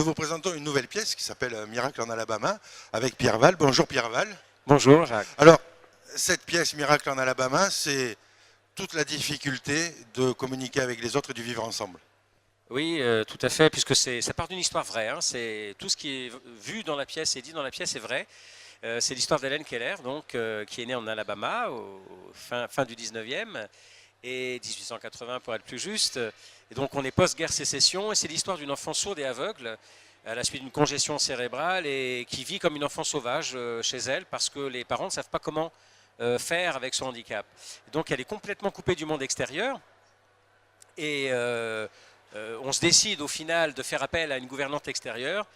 Nous vous présentons une nouvelle pièce qui s'appelle Miracle en Alabama avec Pierre Val. Bonjour Pierre Val. Bonjour Jacques. Alors, cette pièce Miracle en Alabama, c'est toute la difficulté de communiquer avec les autres et de vivre ensemble. Oui, tout à fait, puisque ça part d'une histoire vraie. Hein. C'est tout ce qui est vu dans la pièce et dit dans la pièce est vrai. C'est l'histoire d'Helen Keller, donc, qui est née en Alabama au fin du 19e et 1880 pour être plus juste. Et donc on est post-guerre sécession et c'est l'histoire d'une enfant sourde et aveugle à la suite d'une congestion cérébrale et qui vit comme une enfant sauvage chez elle parce que les parents ne savent pas comment faire avec son handicap. Donc elle est complètement coupée du monde extérieur et on se décide au final de faire appel à une gouvernante extérieure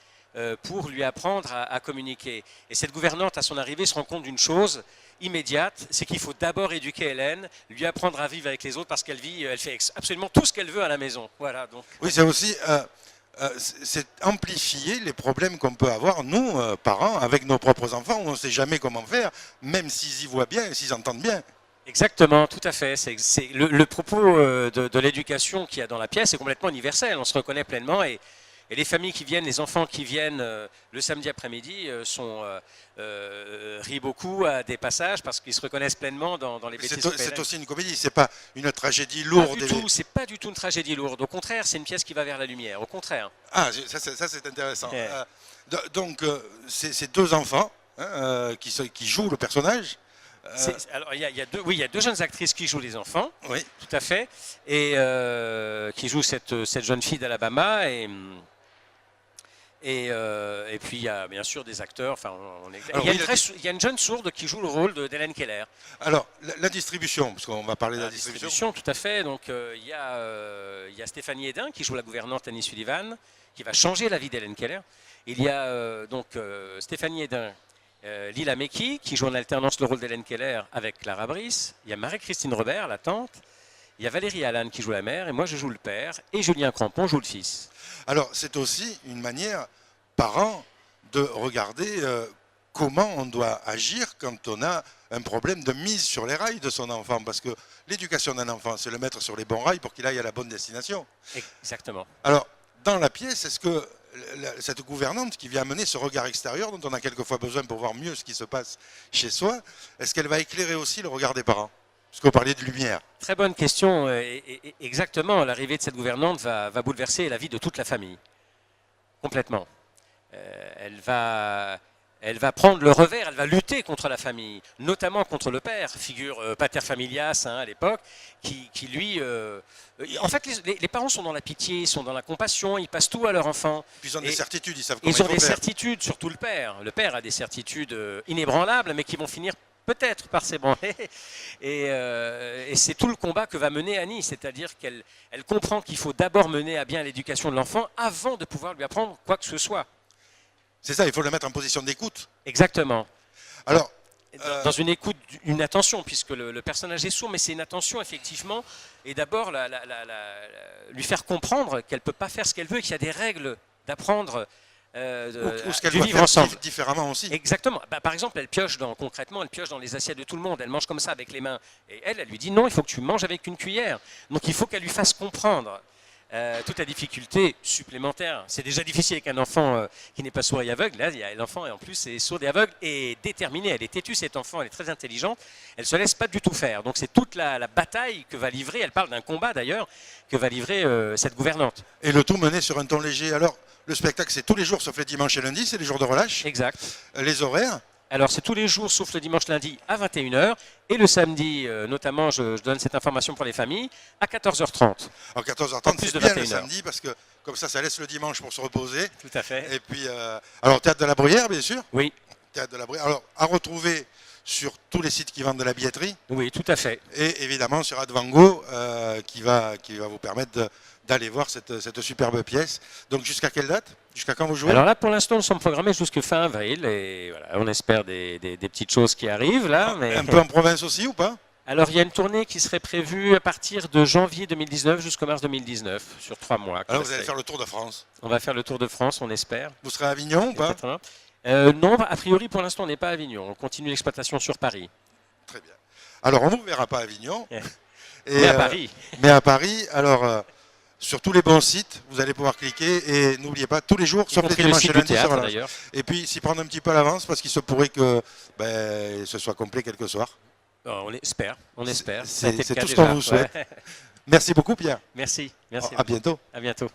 pour lui apprendre à communiquer. Et cette gouvernante, à son arrivée, se rend compte d'une chose immédiate, c'est qu'il faut d'abord éduquer Hélène, lui apprendre à vivre avec les autres parce qu'elle vit, elle fait absolument tout ce qu'elle veut à la maison. Voilà, donc. Oui, c'est aussi c'est amplifier les problèmes qu'on peut avoir, nous, parents, avec nos propres enfants, où on ne sait jamais comment faire, même s'ils y voient bien et s'ils entendent bien. Exactement, tout à fait. C'est le propos de l'éducation qu'il y a dans la pièce est complètement universel. On se reconnaît pleinement et les familles qui viennent, les enfants qui viennent le samedi après-midi rient beaucoup à des passages parce qu'ils se reconnaissent pleinement dans les bêtises. C'est aussi une comédie, c'est pas une tragédie lourde. Pas du tout, c'est pas du tout une tragédie lourde. Au contraire, c'est une pièce qui va vers la lumière. Au contraire. Ah, ça c'est intéressant. Yeah. Donc, c'est deux enfants qui jouent le personnage. Alors, il y a deux jeunes actrices qui jouent les enfants, oui. Tout à fait, et qui jouent cette jeune fille d'Alabama. Et puis il y a bien sûr des acteurs. Enfin, il y a une jeune sourde qui joue le rôle d'Helen Keller. Alors la distribution, parce qu'on va parler de la distribution. Tout à fait. Donc il y a Stéphanie Hédin qui joue la gouvernante Annie Sullivan, qui va changer la vie d'Helen Keller. Il y a Stéphanie Hédin, Lila Meki qui joue en alternance le rôle d'Helen Keller avec Clara Brice. Il y a Marie-Christine Robert, la tante. Il y a Valérie Allan qui joue la mère et moi je joue le père et Julien Crampon joue le fils. Alors c'est aussi une manière, parent, de regarder comment on doit agir quand on a un problème de mise sur les rails de son enfant. Parce que l'éducation d'un enfant, c'est le mettre sur les bons rails pour qu'il aille à la bonne destination. Exactement. Alors dans la pièce, est-ce que cette gouvernante qui vient amener ce regard extérieur dont on a quelquefois besoin pour voir mieux ce qui se passe chez soi, est-ce qu'elle va éclairer aussi le regard des parents ? Parce que vous parliez de lumière. Très bonne question. Exactement, l'arrivée de cette gouvernante va bouleverser la vie de toute la famille. Complètement. Elle va prendre le revers, elle va lutter contre la famille, notamment contre le père, figure pater familias à l'époque, qui lui... en fait, les parents sont dans la pitié, ils sont dans la compassion, ils passent tout à leur enfant. Puis ils ont des certitudes, ils savent comment ils ont des certitudes, surtout le père. Le père a des certitudes inébranlables, mais qui vont finir peut-être par s'ébranler. Et c'est tout le combat que va mener Annie, c'est-à-dire qu'elle comprend qu'il faut d'abord mener à bien l'éducation de l'enfant avant de pouvoir lui apprendre quoi que ce soit. C'est ça, il faut le mettre en position d'écoute. Exactement. Alors, dans une écoute, une attention, puisque le personnage est sourd, mais c'est une attention effectivement, et d'abord lui faire comprendre qu'elle ne peut pas faire ce qu'elle veut et qu'il y a des règles d'apprendre. Ou ce qu'elle doit faire différemment aussi. Exactement. Par exemple, concrètement, elle pioche dans les assiettes de tout le monde. Elle mange comme ça avec les mains. Et elle lui dit non, il faut que tu manges avec une cuillère. Donc il faut qu'elle lui fasse comprendre toute la difficulté supplémentaire. C'est déjà difficile avec un enfant qui n'est pas sourd et aveugle. Là, il y a l'enfant et en plus est sourde et aveugle et déterminée. Elle est têtue, cet enfant. Elle est très intelligente. Elle se laisse pas du tout faire. Donc c'est toute la bataille que va livrer. Elle parle d'un combat d'ailleurs que va livrer cette gouvernante. Et le tout mené sur un ton léger. Alors. Le spectacle, c'est tous les jours sauf les dimanches et lundis, c'est les jours de relâche. Exact. Les horaires? Alors, c'est tous les jours sauf le dimanche, lundi à 21h et le samedi, notamment, je donne cette information pour les familles, à 14h30. Alors, 14h30, c'est bien le samedi parce que comme ça laisse le dimanche pour se reposer. Tout à fait. Et puis, alors, Théâtre de la Bruyère, bien sûr. Oui. Théâtre de la Bruyère. Alors, à retrouver sur tous les sites qui vendent de la billetterie. Oui, tout à fait. Et évidemment sur Advango qui va vous permettre d'aller voir cette superbe pièce. Donc jusqu'à quelle date? Jusqu'à quand vous jouez? Alors là, pour l'instant, nous sommes programmés jusqu'à fin avril. Et voilà, on espère des petites choses qui arrivent là. Mais... Un peu en province aussi ou pas? Alors il y a une tournée qui serait prévue à partir de janvier 2019 jusqu'au mars 2019, sur 3 mois. Alors vous allez faire le tour de France? On va faire le tour de France, on espère. Vous serez à Avignon ou pas? Non, a priori pour l'instant on n'est pas à Avignon. On continue l'exploitation sur Paris. Très bien. Alors on ne vous verra pas à Avignon. Mais à Paris. Mais à Paris, alors... sur tous les bons sites, vous allez pouvoir cliquer et n'oubliez pas, tous les jours, Y sauf les compris le dimanches et site du lundis, ça théâtre relâche. d'ailleurs. Et puis s'y prendre un petit peu à l'avance parce qu'il se pourrait que ce soit complet quelque soir. On espère, on espère. C'est Ça a été le c'est cas tout ce déjà. qu'on vous souhaite. Merci beaucoup Pierre. Merci, merci. À bientôt. À bientôt.